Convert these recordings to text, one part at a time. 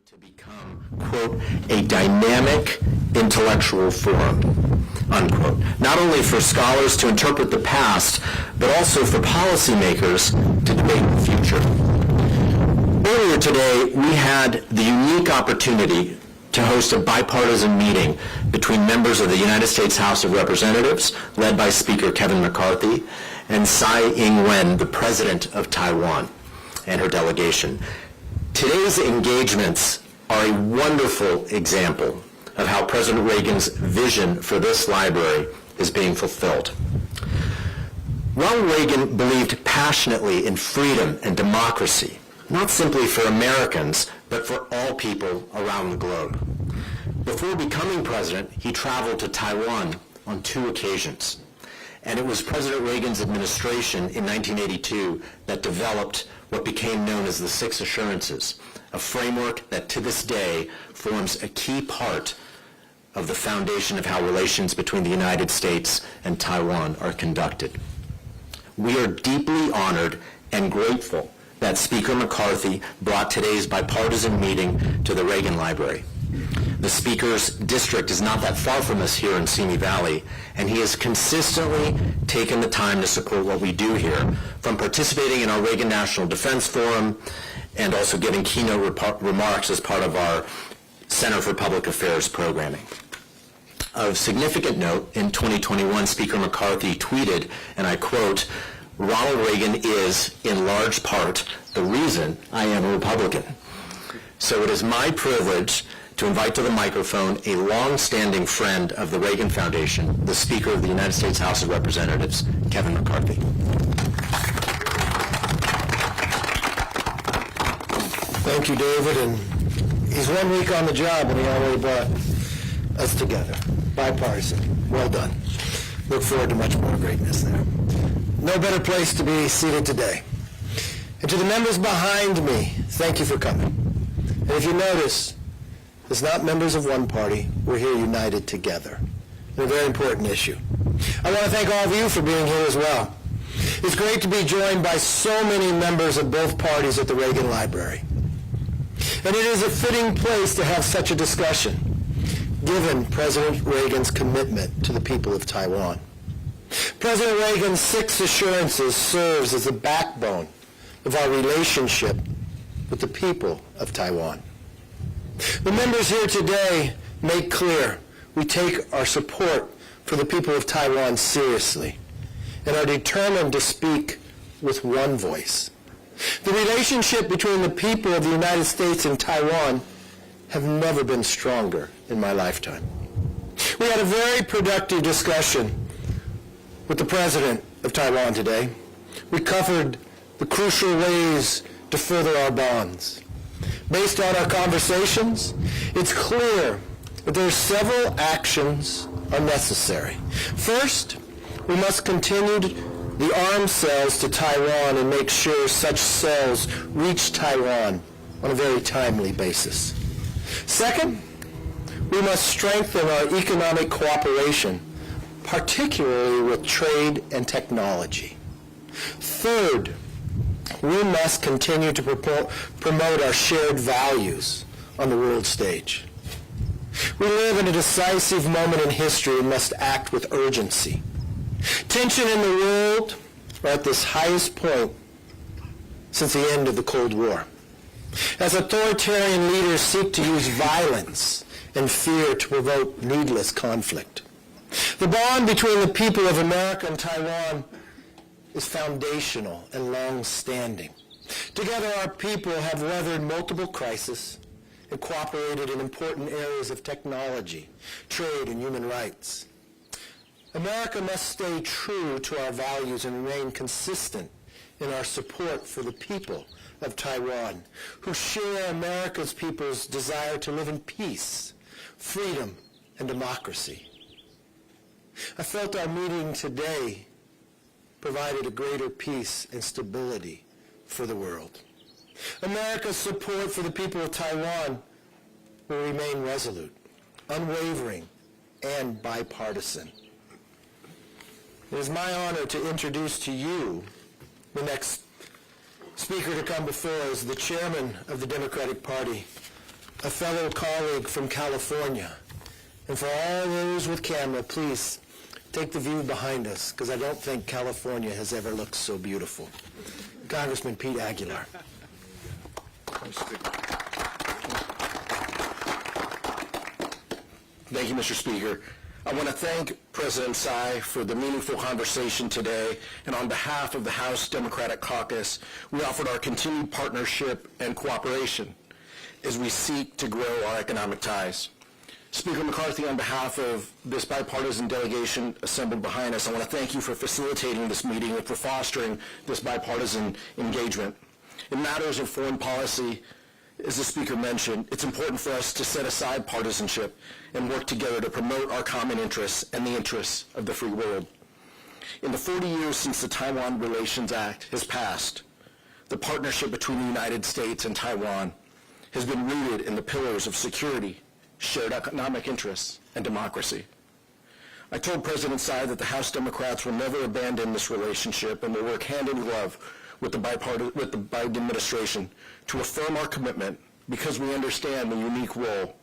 to become, quote, a dynamic intellectual forum, unquote, not only for scholars to interpret the past, but also for policymakers to debate the future. Earlier today, we had the unique opportunity to host a bipartisan meeting between members of the United States House of Representatives, led by Speaker Kevin McCarthy, and Tsai Ing-wen, the President of Taiwan, and her delegation. Today's engagements are a wonderful example of how President Reagan's vision for this library is being fulfilled. Ronald Reagan believed passionately in freedom and democracy, not simply for Americans, but for all people around the globe. Before becoming president, he traveled to Taiwan on 2 occasions. And it was President Reagan's administration in 1982 that developed what became known as the 6 Assurances, a framework that to this day forms a key part of the foundation of how relations between the United States and Taiwan are conducted. We are deeply honored and grateful that Speaker McCarthy brought today's bipartisan meeting to the Reagan Library. The Speaker's district is not that far from us here in Simi Valley, and he has consistently taken the time to support what we do here, from participating in our Reagan National Defense Forum and also giving keynote remarks as part of our Center for Public Affairs programming. Of significant note, in 2021, Speaker McCarthy tweeted, and I quote, "Ronald Reagan is, in large part, the reason I am a Republican." So it is my privilege to invite to the microphone a long-standing friend of the Reagan Foundation, the Speaker of the United States House of Representatives, Kevin McCarthy. Thank you, David. And he's 1 week on the job, and he already brought us together. Bipartisan. Well done. Look forward to much more greatness there. No better place to be seated today. And to the members behind me, thank you for coming. And if you notice, it's not members of one party. We're here united together. It's a very important issue. I want to thank all of you for being here as well. It's great to be joined by so many members of both parties at the Reagan Library. And it is a fitting place to have such a discussion, given President Reagan's commitment to the people of Taiwan. President Reagan's 6 Assurances serves as the backbone of our relationship with the people of Taiwan. The members here today make clear we take our support for the people of Taiwan seriously and are determined to speak with one voice. The relationship between the people of the United States and Taiwan have never been stronger in my lifetime. We had a very productive discussion with the President of Taiwan today. We covered the crucial ways to further our bonds. Based on our conversations, it's clear that there are several actions are necessary. First, we must continue the arms sales to Taiwan and make sure such sales reach Taiwan on a very timely basis. Second, we must strengthen our economic cooperation, particularly with trade and technology. Third, we must continue to promote our shared values on the world stage. We live in a decisive moment in history and must act with urgency. Tension in the world are at this highest point since the end of the Cold War, as authoritarian leaders seek to use violence and fear to provoke needless conflict. The bond between the people of America and Taiwan is foundational and long-standing. Together, our people have weathered multiple crises and cooperated in important areas of technology, trade, and human rights. America must stay true to our values and remain consistent in our support for the people of Taiwan, who share America's people's desire to live in peace, freedom, and democracy. I felt our meeting today provided a greater peace and stability for the world. America's support for the people of Taiwan will remain resolute, unwavering, and bipartisan. It is my honor to introduce to you the next speaker to come before us, the chairman of the Democratic Party, a fellow colleague from California. And for all those with camera, please take the view behind us, because I don't think California has ever looked so beautiful. Congressman Pete Aguilar. Thank you, Mr. Speaker. I want to thank President Tsai for the meaningful conversation today, and on behalf of the House Democratic Caucus, we offered our continued partnership and cooperation as we seek to grow our economic ties. Speaker McCarthy, on behalf of this bipartisan delegation assembled behind us, I want to thank you for facilitating this meeting and for fostering this bipartisan engagement. In matters of foreign policy, as the Speaker mentioned, it's important for us to set aside partisanship and work together to promote our common interests and the interests of the free world. In the 40 years since the Taiwan Relations Act has passed, the partnership between the United States and Taiwan has been rooted in the pillars of security, shared economic interests, and democracy. I told President Tsai that the House Democrats will never abandon this relationship and will work hand in glove with the Biden administration to affirm our commitment, because we understand the unique role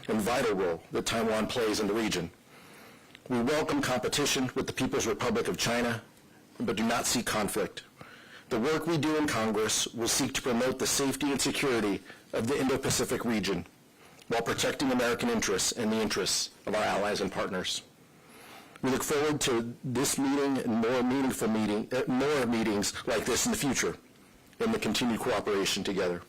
and vital role that Taiwan plays in the region. We welcome competition with the People's Republic of China, but do not seek conflict. The work we do in Congress will seek to promote the safety and security of the Indo-Pacific region while protecting American interests and the interests of our allies and partners. We look forward to this meeting and more meetings like this in the future, and the continued cooperation together.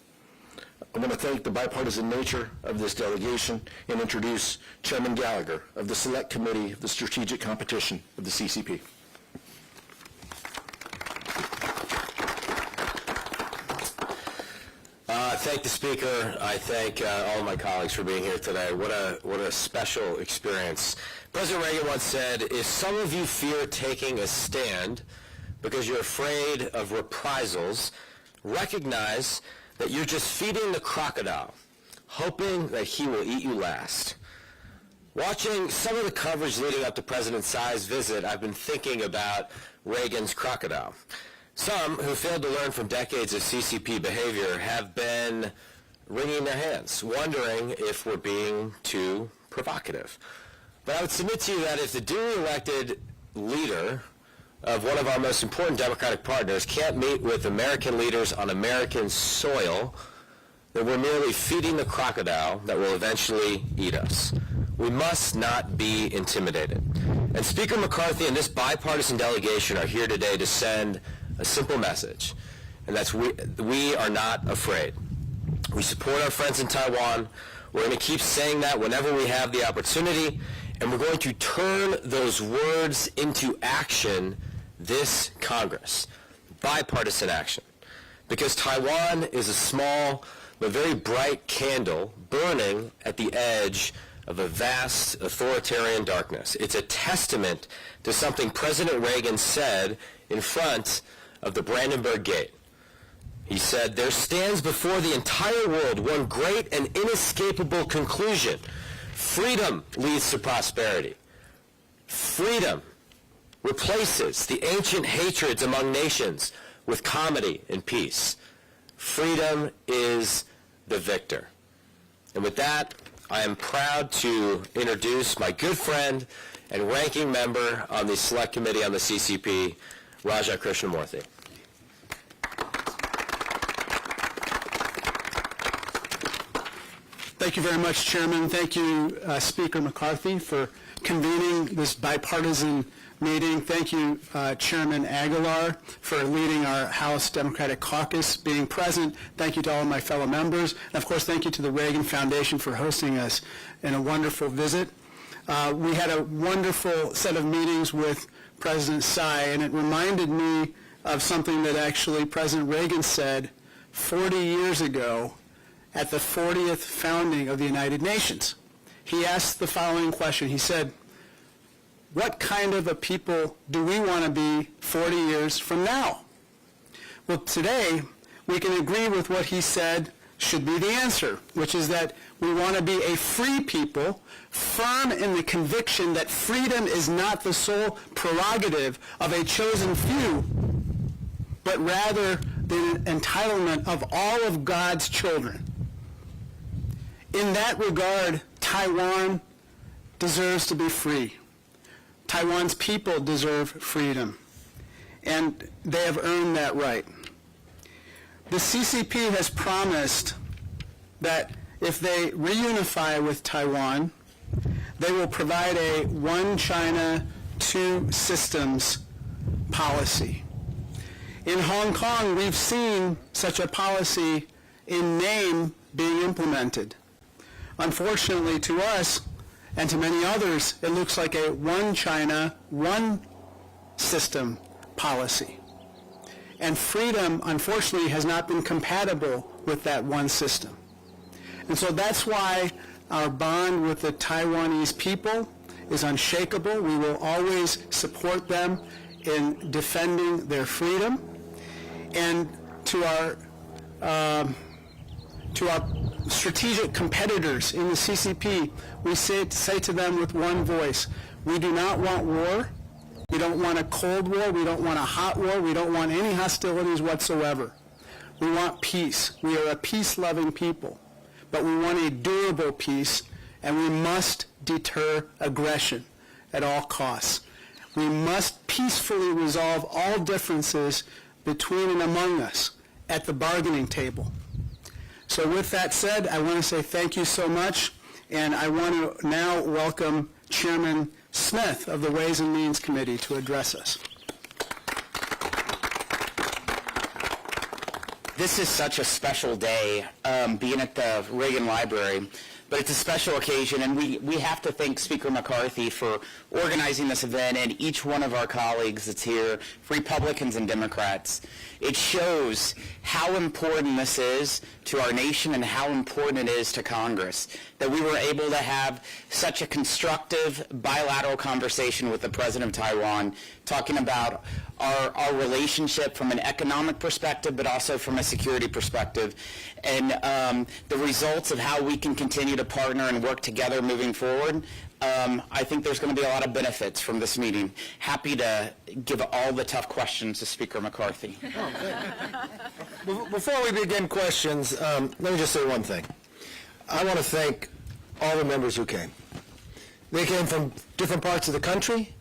I want to thank the bipartisan nature of this delegation and introduce Chairman Gallagher of the Select Committee of the Strategic Competition of the CCP. Thank the Speaker. I thank all of my colleagues for being here today. What a special experience. President Reagan once said, if some of you fear taking a stand because you're afraid of reprisals, recognize that you're just feeding the crocodile, hoping that he will eat you last. Watching some of the coverage leading up to President Tsai's visit, I've been thinking about Reagan's crocodile. Some who failed to learn from decades of CCP behavior have been wringing their hands, wondering if we're being too provocative. But I would submit to you that if the duly elected leader of one of our most important democratic partners can't meet with American leaders on American soil, then we're merely feeding the crocodile that will eventually eat us. We must not be intimidated. And Speaker McCarthy and this bipartisan delegation are here today to send a simple message, and that's we are not afraid. We support our friends in Taiwan. We're going to keep saying that whenever we have the opportunity, and we're going to turn those words into action this Congress, bipartisan action, because Taiwan is a small but very bright candle burning at the edge of a vast authoritarian darkness. It's a testament to something President Reagan said in front of the Brandenburg Gate. He said, there stands before the entire world one great and inescapable conclusion. Freedom leads to prosperity. Freedom replaces the ancient hatreds among nations with comedy and peace. Freedom is the victor. And with that, I am proud to introduce my good friend and ranking member on the Select Committee on the CCP, Raja Krishnamurthy. Thank you very much, Chairman. Thank you, Speaker McCarthy, for convening this bipartisan meeting. Thank you, Chairman Aguilar, for leading our House Democratic Caucus, being present. Thank you to all of my fellow members. And, of course, thank you to the Reagan Foundation for hosting us in a wonderful visit. We had a wonderful set of meetings with President Tsai, and it reminded me of something that actually President Reagan said 40 years ago at the 40th founding of the United Nations. He asked the following question. He said, what kind of a people do we want to be 40 years from now? Well, today, we can agree with what he said should be the answer, which is that we want to be a free people, firm in the conviction that freedom is not the sole prerogative of a chosen few, but rather the entitlement of all of God's children. In that regard, Taiwan deserves to be free. Taiwan's people deserve freedom, and they have earned that right. The CCP has promised that if they reunify with Taiwan, they will provide a one China, two systems policy. In Hong Kong, we've seen such a policy in name being implemented. Unfortunately to us, and to many others, it looks like a one China, one system policy. And freedom, unfortunately, has not been compatible with that one system. And so that's why our bond with the Taiwanese people is unshakable. We will always support them in defending their freedom. And to our strategic competitors in the CCP, we say to them with one voice, we do not want war. We don't want a cold war. We don't want a hot war. We don't want any hostilities whatsoever. We want peace. We are a peace-loving people. But we want a durable peace, and we must deter aggression at all costs. We must peacefully resolve all differences between and among us at the bargaining table. So with that said, I want to say thank you so much, and I want to now welcome Chairman Smith of the Ways and Means Committee to address us. This is such a special day, being at the Reagan Library, but it's a special occasion, and we have to thank Speaker McCarthy for organizing this event and each one of our colleagues that's here, Republicans and Democrats. It shows how important this is to our nation and how important it is to Congress, that we were able to have such a constructive bilateral conversation with the President of Taiwan, talking about our relationship from an economic perspective, but also from a security perspective, and the results of how we can continue to partner and work together moving forward. I think there's going to be a lot of benefits from this meeting. Happy to give all the tough questions to Speaker McCarthy. Before we begin questions, let me just say one thing. I want to thank all the members who came. They came from different parts of the country,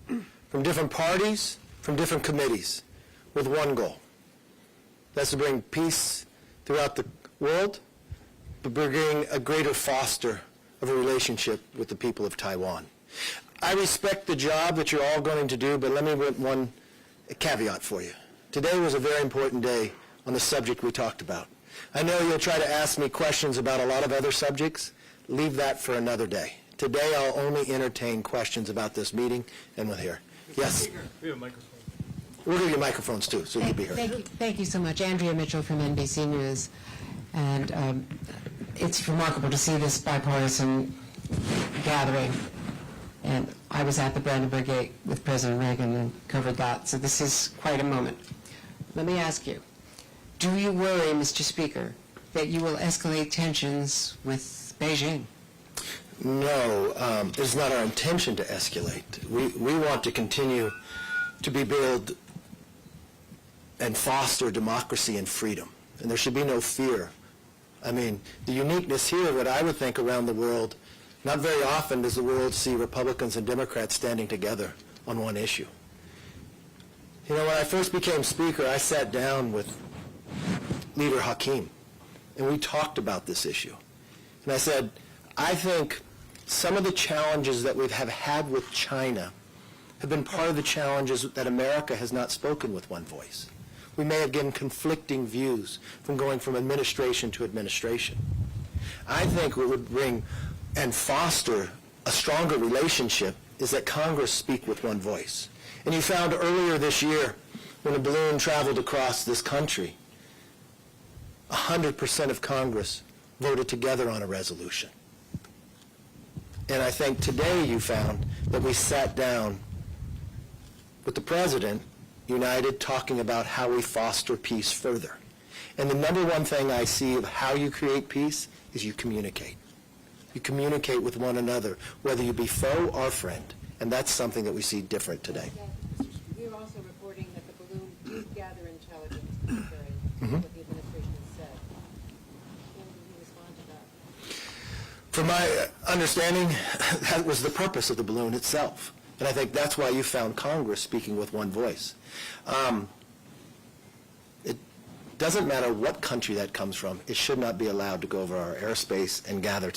from different parties, from different committees, with one goal. That's to bring peace throughout the world, but bring a greater foster of a relationship with the people of Taiwan. I respect the job that you're all going to do, but let me put one caveat for you. Today was a very important day on the subject we talked about. I know you'll try to ask me questions about a lot of other subjects. Leave that for another day. Today I'll only entertain questions about this meeting, and we'll hear. Yes? We have a microphone. We'll give you microphones too, so you can be heard. Thank you so much. Andrea Mitchell from NBC News. And it's remarkable to see this bipartisan gathering. And I was at the Brandenburg Gate with President Reagan and covered that, so this is quite a moment. Let me ask you, do you worry, Mr. Speaker, that you will escalate tensions with Beijing? No, it's not our intention to escalate. We want to continue to build and foster democracy and freedom. And there should be no fear. I mean, the uniqueness here, what I would think around the world, not very often does the world see Republicans and Democrats standing together on one issue. You know, when I first became Speaker, I sat down with Leader Hakeem, and we talked about this issue. And I said, I think some of the challenges that we have had with China have been part of the challenges that America has not spoken with one voice. We may have given conflicting views from going from administration to administration. I think what would bring and foster a stronger relationship is that Congress speak with one voice. And you found earlier this year, when a balloon traveled across this country, 100% of Congress voted together on a resolution. And I think today you found that we sat down with the President, united, talking about how we foster peace further. And the number one thing I see of how you create peace is you communicate. You communicate with one another, whether you be foe or friend. And that's something that we see different today. You're also reporting that the balloon did gather intelligence, what the administration has said. When will you respond to that? From my understanding, that was the purpose of the balloon itself. And I think that's why you found Congress speaking with one voice. It doesn't matter what country that comes from. It should not be allowed to go over our airspace and gather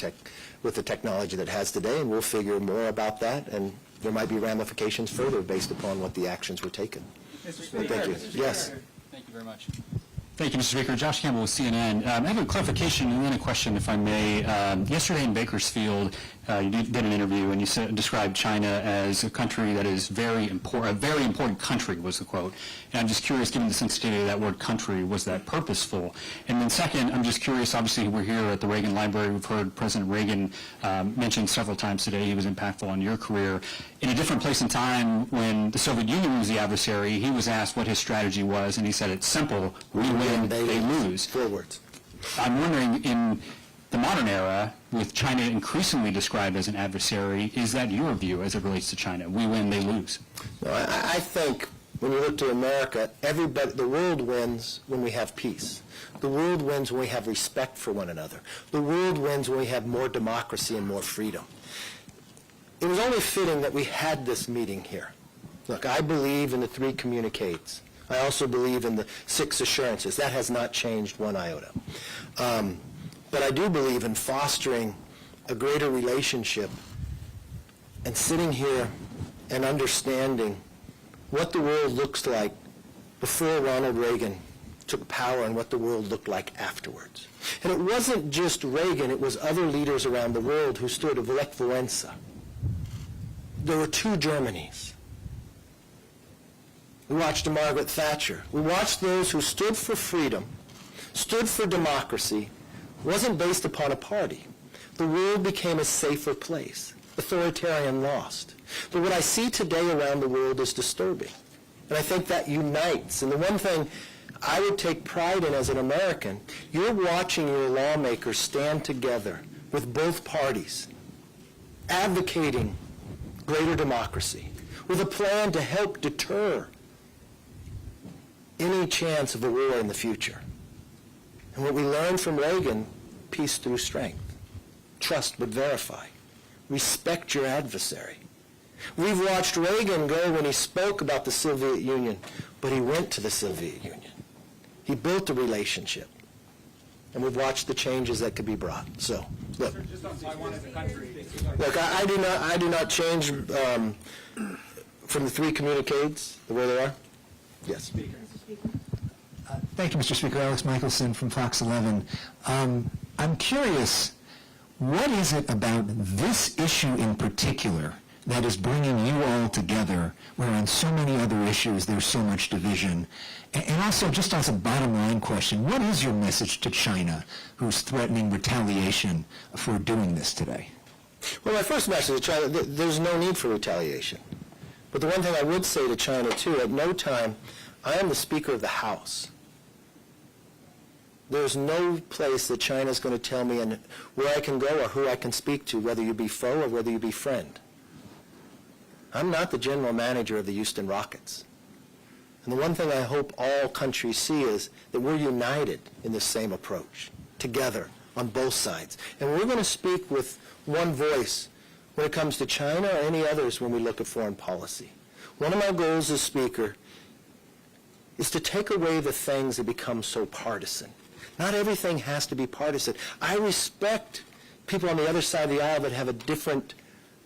with the technology that it has today, and we'll figure more about that, and there might be ramifications further based upon what the actions were taken. Mr. Speaker. Thank you. Yes. Thank you very much. Thank you, Mr. Speaker. Josh Campbell with CNN. I have a clarification and then a question, if I may. Yesterday in Bakersfield, you did an interview and you described China as a country that is very important country, was the quote. And I'm just curious, given the sensitivity of that word country, was that purposeful? And then second, I'm just curious, obviously we're here at the Reagan Library. We've heard President Reagan mentioned several times today he was impactful on your career. In a different place and time, when the Soviet Union was the adversary, he was asked what his strategy was, and he said it's simple: we win, they lose. 4 words. I'm wondering, in the modern era, with China increasingly described as an adversary, is that your view as it relates to China? We win, they lose. No, I think when you look to America, the world wins when we have peace. The world wins when we have respect for one another. The world wins when we have more democracy and more freedom. It was only fitting that we had this meeting here. Look, I believe in the 3 communiques. I also believe in the 6 assurances. That has not changed one iota. But I do believe in fostering a greater relationship and sitting here and understanding what the world looks like before Ronald Reagan took power and what the world looked like afterwards. And it wasn't just Reagan, it was other leaders around the world who stood of Lech Wałęsa. There were 2 Germanys. We watched Margaret Thatcher. We watched those who stood for freedom, stood for democracy, wasn't based upon a party. The world became a safer place. Authoritarian lost. But what I see today around the world is disturbing. And I think that unites. And the one thing I would take pride in as an American, you're watching your lawmakers stand together with both parties, advocating greater democracy, with a plan to help deter any chance of a war in the future. And what we learned from Reagan, peace through strength, trust but verify, respect your adversary. We've watched Reagan go when he spoke about the Soviet Union, but he went to the Soviet Union. He built a relationship. And we've watched the changes that could be brought. So, look. Look, I do not change from the 3 communiques the way they are. Yes. Thank you, Mr. Speaker. Alex Michelson from Fox 11. I'm curious, what is it about this issue in particular that is bringing you all together, where on so many other issues there's so much division? And also, just as a bottom line question, what is your message to China, who's threatening retaliation for doing this today? Well, my first message to China, there's no need for retaliation. But the one thing I would say to China, too, at no time, I am the Speaker of the House. There's no place that China's going to tell me where I can go or who I can speak to, whether you be foe or whether you be friend. I'm not the general manager of the Houston Rockets. And the one thing I hope all countries see is that we're united in this same approach, together, on both sides. And we're going to speak with one voice when it comes to China or any others when we look at foreign policy. One of my goals as Speaker is to take away the things that become so partisan. Not everything has to be partisan. I respect people on the other side of the aisle that have a different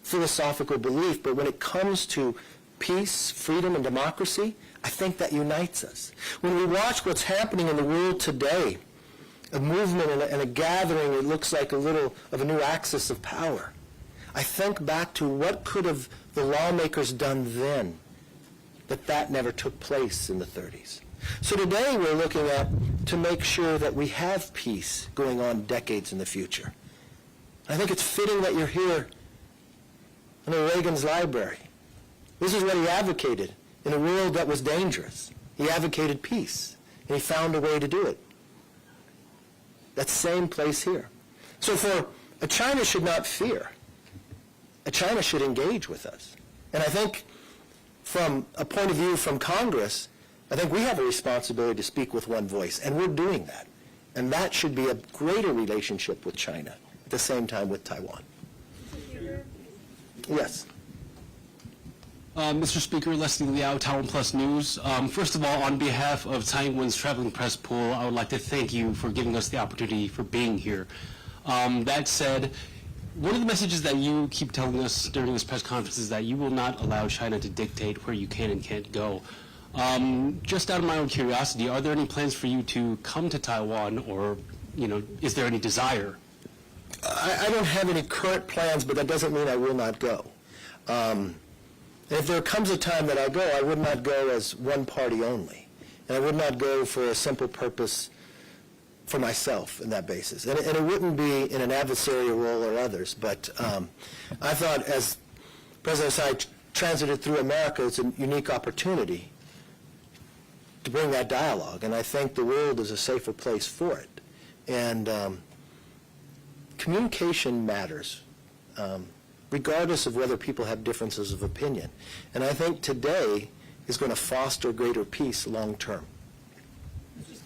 philosophical belief, but when it comes to peace, freedom, and democracy, I think that unites us. When we watch what's happening in the world today, a movement and a gathering, it looks like a little of a new axis of power. I think back to what could have the lawmakers done then, but that never took place in the 30s. So today we're looking at to make sure that we have peace going on decades in the future. I think it's fitting that you're here in Reagan's library. This is what he advocated in a world that was dangerous. He advocated peace, and he found a way to do it. That same place here. So a China should not fear. A China should engage with us. And I think from a point of view from Congress, I think we have a responsibility to speak with one voice, and we're doing that. And that should be a greater relationship with China at the same time with Taiwan. Yes. Mr. Speaker, Leslie Liao, Taiwan Plus News. First of all, on behalf of Tsai Ing-wen's traveling press pool, I would like to thank you for giving us the opportunity for being here. That said, one of the messages that you keep telling us during this press conference is that you will not allow China to dictate where you can and can't go. Just out of my own curiosity, are there any plans for you to come to Taiwan, or, is there any desire? I don't have any current plans, but that doesn't mean I will not go. If there comes a time that I go, I would not go as one party only. And I would not go for a simple purpose for myself in that basis. And it wouldn't be in an adversarial role or others, but I thought as President Tsai transited through America, it's a unique opportunity to bring that dialogue. And I think the world is a safer place for it. And communication matters, regardless of whether people have differences of opinion. And I think today is going to foster greater peace long term.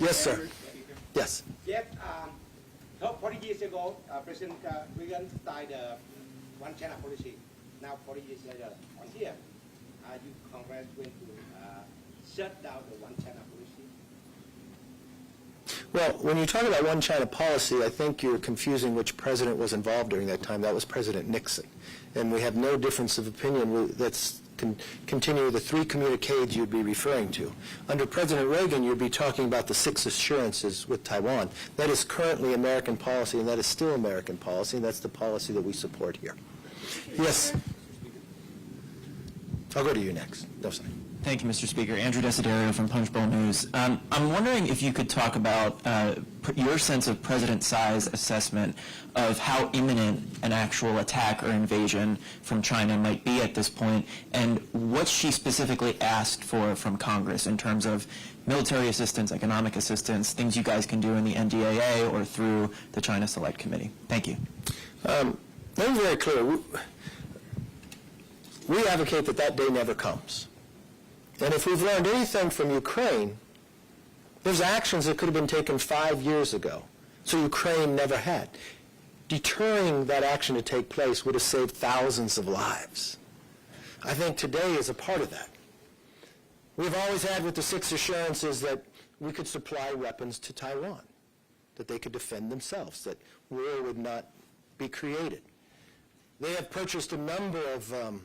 Yes, sir. Yes. Yes. 40 years ago, President Reagan started the One China policy. Now, 40 years later, on here, you Congress going to shut down the One China policy? Well, when you talk about One China policy, I think you're confusing which president was involved during that time. That was President Nixon. And we have no difference of opinion. That's continue the 3 communiques you'd be referring to. Under President Reagan, you'd be talking about the 6 assurances with Taiwan. That is currently American policy, and that is still American policy, and that's the policy that we support here. Yes. I'll go to you next. No, sorry. Thank you, Mr. Speaker. Andrew Desiderio from Punchbowl News. I'm wondering if you could talk about your sense of President Tsai's assessment of how imminent an actual attack or invasion from China might be at this point, and what she specifically asked for from Congress in terms of military assistance, economic assistance, things you guys can do in the NDAA or through the China Select Committee. Thank you. I'm very clear. We advocate that day never comes. And if we've learned anything from Ukraine, there's actions that could have been taken 5 years ago, so Ukraine never had. Deterring that action to take place would have saved thousands of lives. I think today is a part of that. We've always had with the 6 assurances that we could supply weapons to Taiwan, that they could defend themselves, that war would not be created. They have purchased a number of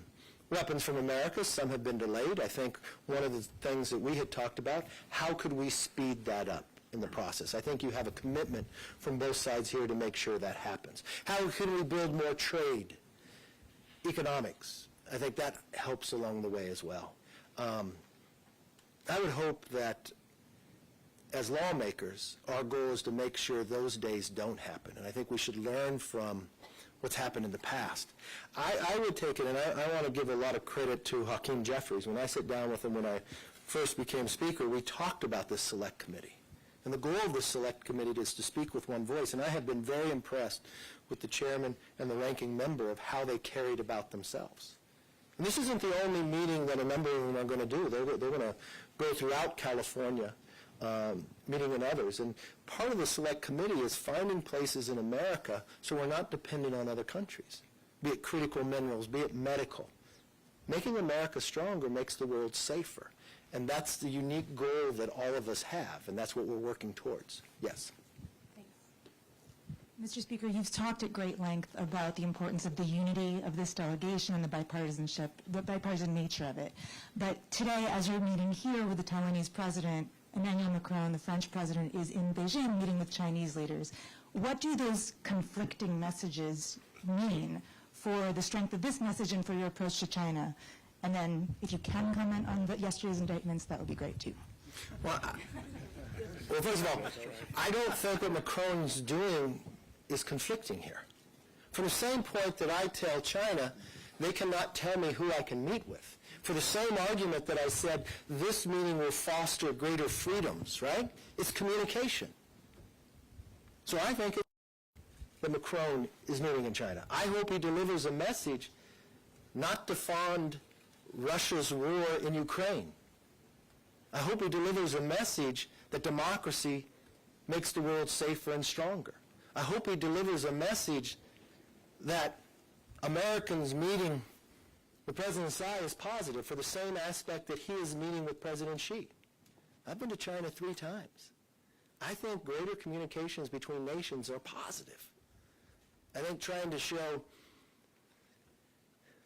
weapons from America. Some have been delayed. I think one of the things that we had talked about, how could we speed that up in the process? I think you have a commitment from both sides here to make sure that happens. How can we build more trade, economics? I think that helps along the way as well. I would hope that as lawmakers, our goal is to make sure those days don't happen. And I think we should learn from what's happened in the past. I would take it, and I want to give a lot of credit to Hakeem Jeffries. When I sat down with him when I first became Speaker, we talked about this Select Committee. And the goal of the Select Committee is to speak with one voice. And I have been very impressed with the chairman and the ranking member of how they carried about themselves. And this isn't the only meeting that a number of them are going to do. They're going to go throughout California, meeting with others. And part of the Select Committee is finding places in America so we're not dependent on other countries, be it critical minerals, be it medical. Making America stronger makes the world safer. And that's the unique goal that all of us have, and that's what we're working towards. Yes. Mr. Speaker, you've talked at great length about the importance of the unity of this delegation and the bipartisanship, the bipartisan nature of it. But today, as you're meeting here with the Taiwanese President, Emmanuel Macron, the French President, is in Beijing meeting with Chinese leaders. What do those conflicting messages mean for the strength of this message and for your approach to China? And then, if you can comment on yesterday's indictments, that would be great, too. Well, first of all, I don't think what Macron's doing is conflicting here. For the same point that I tell China, they cannot tell me who I can meet with. For the same argument that I said, this meeting will foster greater freedoms, right? It's communication. So I think that Macron is meeting in China. I hope he delivers a message not to fund Russia's war in Ukraine. I hope he delivers a message that democracy makes the world safer and stronger. I hope he delivers a message that Americans meeting with President Tsai is positive for the same aspect that he is meeting with President Xi. I've been to China 3 times. I think greater communications between nations are positive. I think trying to show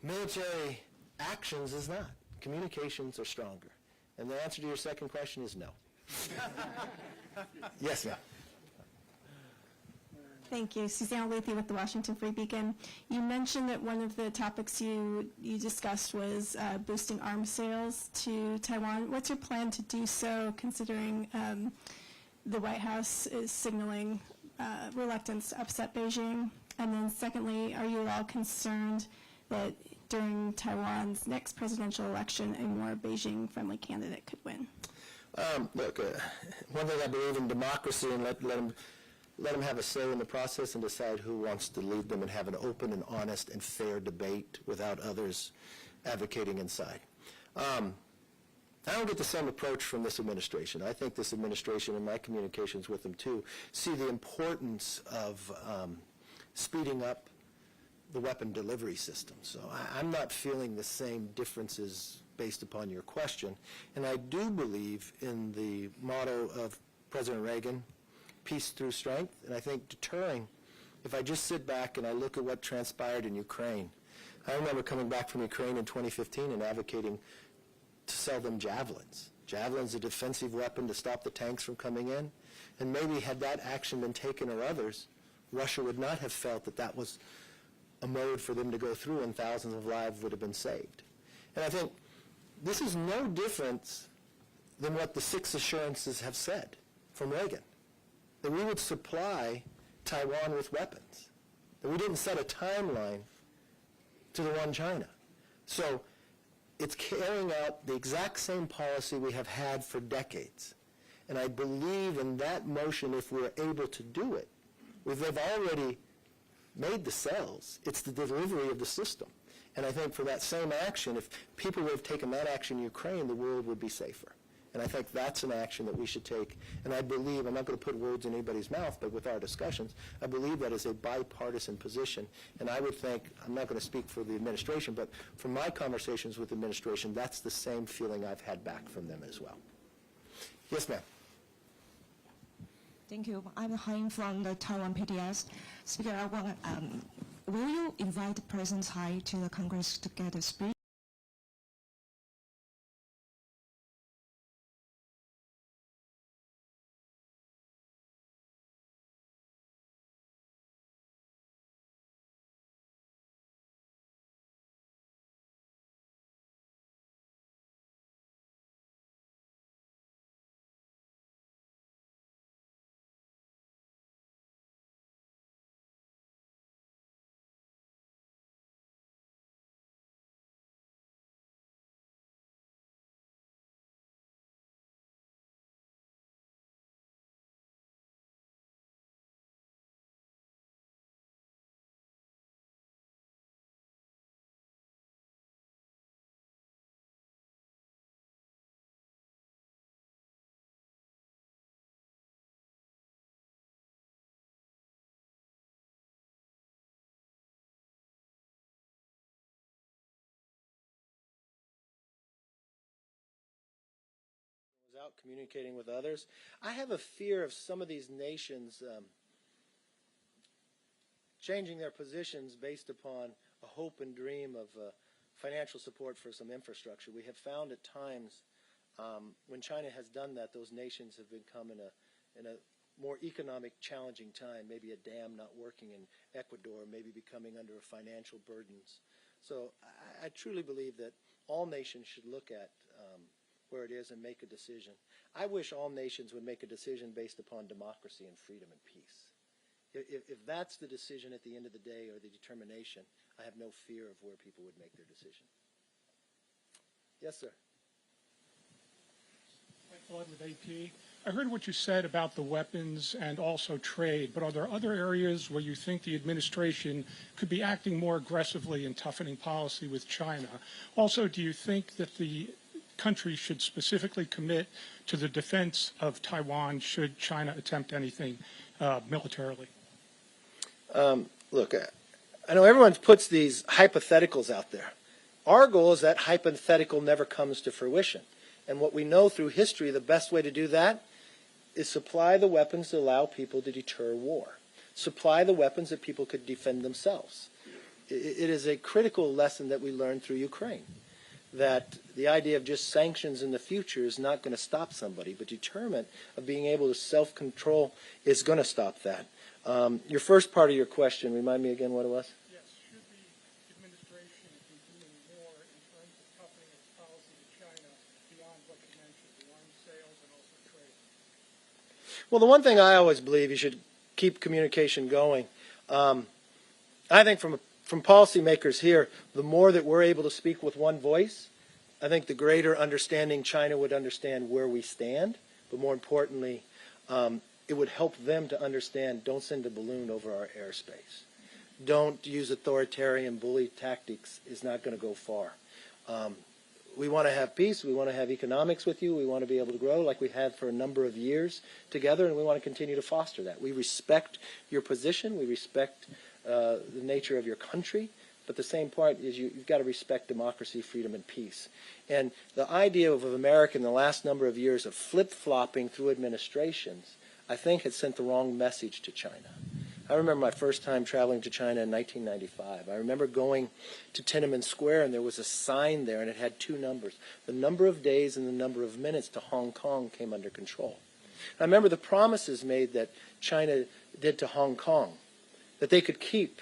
military actions is not. Communications are stronger. And the answer to your second question is no. Yes, ma'am. Thank you. Suzanne Lethe with the Washington Free Beacon. You mentioned that one of the topics you discussed was boosting arms sales to Taiwan. What's your plan to do so, considering the White House is signaling reluctance to upset Beijing? And then secondly, are you at all concerned that during Taiwan's next presidential election, a more Beijing-friendly candidate could win? Look, one thing I believe in democracy, and let them have a say in the process and decide who wants to lead them and have an open and honest and fair debate without others advocating inside. I don't get the same approach from this administration. I think this administration, and my communications with them too, see the importance of speeding up the weapon delivery system. So I'm not feeling the same differences based upon your question. And I do believe in the motto of President Reagan, peace through strength, and I think deterring, if I just sit back and I look at what transpired in Ukraine. I remember coming back from Ukraine in 2015 and advocating to sell them javelins. Javelins, a defensive weapon to stop the tanks from coming in. And maybe had that action been taken or others, Russia would not have felt that that was a mode for them to go through and thousands of lives would have been saved. And I think this is no different than what the 6 assurances have said from Reagan, that we would supply Taiwan with weapons, that we didn't set a timeline to the one China. So it's carrying out the exact same policy we have had for decades. And I believe in that motion, if we're able to do it, they've already made the sales. It's the delivery of the system. And I think for that same action, if people would have taken that action in Ukraine, the world would be safer. And I think that's an action that we should take. And I believe, I'm not going to put words in anybody's mouth, but with our discussions, I believe that is a bipartisan position. And I would think, I'm not going to speak for the administration, but from my conversations with the administration, that's the same feeling I've had back from them as well. Yes, ma'am. Thank you. I'm Hein from the Taiwan PDS. Speaker, I want, will you invite President Tsai to the Congress to get a speech? Out communicating with others. I have a fear of some of these nations changing their positions based upon a hope and dream of financial support for some infrastructure. We have found at times when China has done that, those nations have become in a more economic challenging time, maybe a dam not working in Ecuador, maybe becoming under financial burdens. So I truly believe that all nations should look at where it is and make a decision. I wish all nations would make a decision based upon democracy and freedom and peace. If that's the decision at the end of the day, or the determination, I have no fear of where people would make their decision. Yes, sir. Mike Flood with AP. I heard what you said about the weapons and also trade, but are there other areas where you think the administration could be acting more aggressively in toughening policy with China? Also, do you think that the country should specifically commit to the defense of Taiwan should China attempt anything militarily? Look, I know everyone puts these hypotheticals out there. Our goal is that hypothetical never comes to fruition. And what we know through history, the best way to do that is supply the weapons to allow people to deter war. Supply the weapons that people could defend themselves. It is a critical lesson that we learned through Ukraine, that the idea of just sanctions in the future is not going to stop somebody, but deterrent of being able to self-control is going to stop that. Your first part of your question, remind me again what it was? Yes, should the administration be doing more in terms of toughening its policy to China beyond what you mentioned, beyond sales and also trade? Well, the one thing I always believe, you should keep communication going. I think from policymakers here, the more that we're able to speak with one voice, I think the greater understanding China would understand where we stand, but more importantly, it would help them to understand, don't send a balloon over our airspace. Don't use authoritarian bully tactics, is not going to go far. We want to have peace, we want to have economics with you, we want to be able to grow like we had for a number of years together, and we want to continue to foster that. We respect your position, we respect the nature of your country, but the same part is you've got to respect democracy, freedom, and peace. And the idea of America in the last number of years of flip-flopping through administrations, I think had sent the wrong message to China. I remember my first time traveling to China in 1995. I remember going to Tiananmen Square, and there was a sign there, and it had two numbers. The number of days and the number of minutes to Hong Kong came under control. I remember the promises made that China did to Hong Kong, that they could keep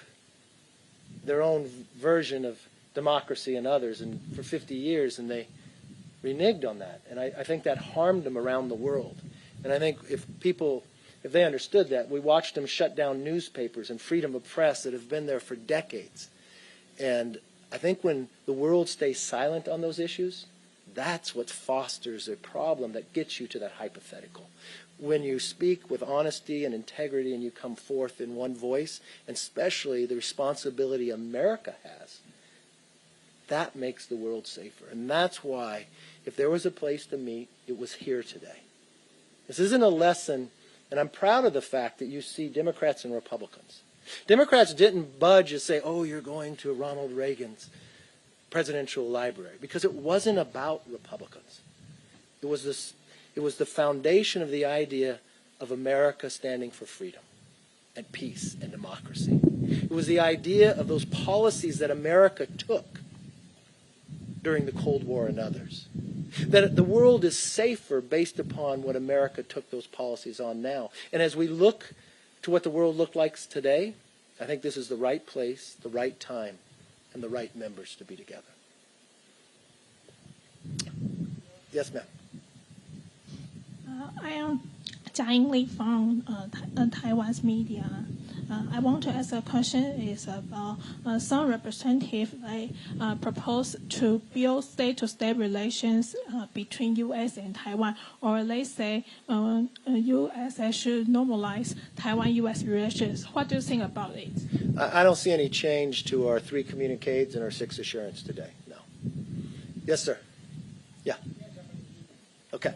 their own version of democracy and others, and for 50 years, and they reneged on that. And I think that harmed them around the world. And I think if they understood that, we watched them shut down newspapers and freedom of press that have been there for decades. And I think when the world stays silent on those issues, that's what fosters a problem that gets you to that hypothetical. When you speak with honesty and integrity and you come forth in one voice, and especially the responsibility America has, that makes the world safer. And that's why, if there was a place to meet, it was here today. This isn't a lesson, and I'm proud of the fact that you see Democrats and Republicans. Democrats didn't budge and say, oh, you're going to Ronald Reagan's presidential library, because it wasn't about Republicans. It was the foundation of the idea of America standing for freedom and peace and democracy. It was the idea of those policies that America took during the Cold War and others. That the world is safer based upon what America took those policies on now. And as we look to what the world looks like today, I think this is the right place, the right time, and the right members to be together. Yes, ma'am. I am Tsai Ing-wen from Taiwan's media. I want to ask a question is about some representatives propose to build state-to-state relations between U.S. and Taiwan, or they say U.S. should normalize Taiwan-U.S. relations. What do you think about it? I don't see any change to our 3 communiques and our 6 assurance today, no. Yes, sir. Yeah. Okay.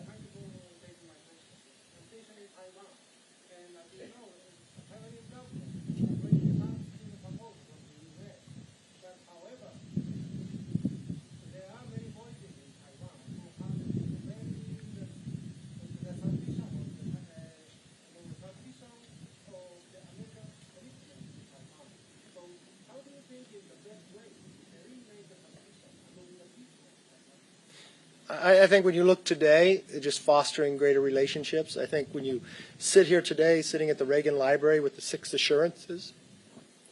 I think when you look today, just fostering greater relationships, I think when you sit here today, sitting at the Reagan Library with the 6 assurances,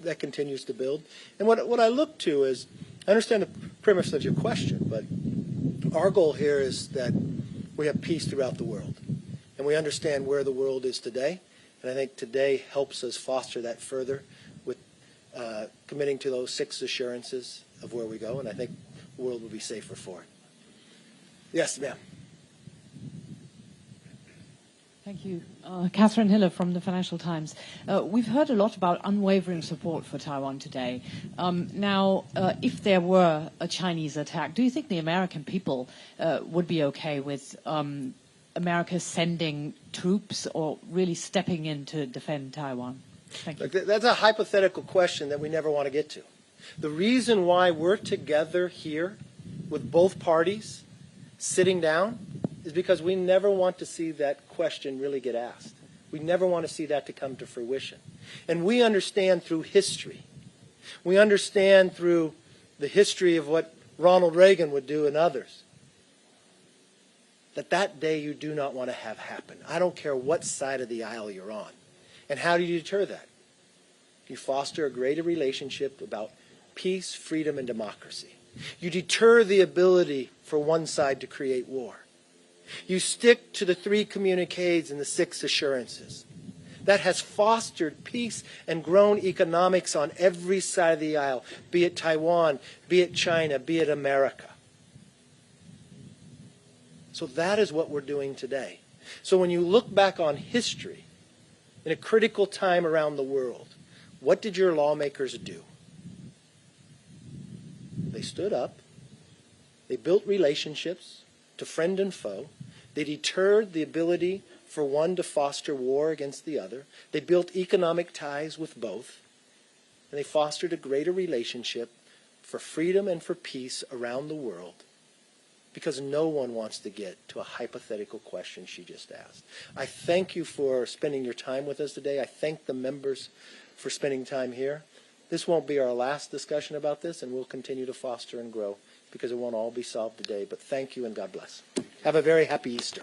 that continues to build. And what I look to is, I understand the premise of your question, but our goal here is that we have peace throughout the world. And we understand where the world is today. And I think today helps us foster that further with committing to those 6 assurances of where we go. And I think the world will be safer for it. Yes, ma'am. Thank you. Catherine Hiller from the Financial Times. We've heard a lot about unwavering support for Taiwan today. Now, if there were a Chinese attack, do you think the American people would be okay with America sending troops or really stepping in to defend Taiwan? Thank you. Look, that's a hypothetical question that we never want to get to. The reason why we're together here with both parties sitting down is because we never want to see that question really get asked. We never want to see that to come to fruition. And we understand through history. We understand through the history of what Ronald Reagan would do and others, that day you do not want to have happen. I don't care what side of the aisle you're on. And how do you deter that? You foster a greater relationship about peace, freedom, and democracy. You deter the ability for one side to create war. You stick to the 3 communiques and the 6 assurances. That has fostered peace and grown economics on every side of the aisle, be it Taiwan, be it China, be it America. So that is what we're doing today. So when you look back on history, in a critical time around the world, what did your lawmakers do? They stood up. They built relationships to friend and foe. They deterred the ability for one to foster war against the other. They built economic ties with both. And they fostered a greater relationship for freedom and for peace around the world, because no one wants to get to a hypothetical question she just asked. I thank you for spending your time with us today. I thank the members for spending time here. This won't be our last discussion about this, and we'll continue to foster and grow, because it won't all be solved today. But thank you and God bless. Have a very happy Easter.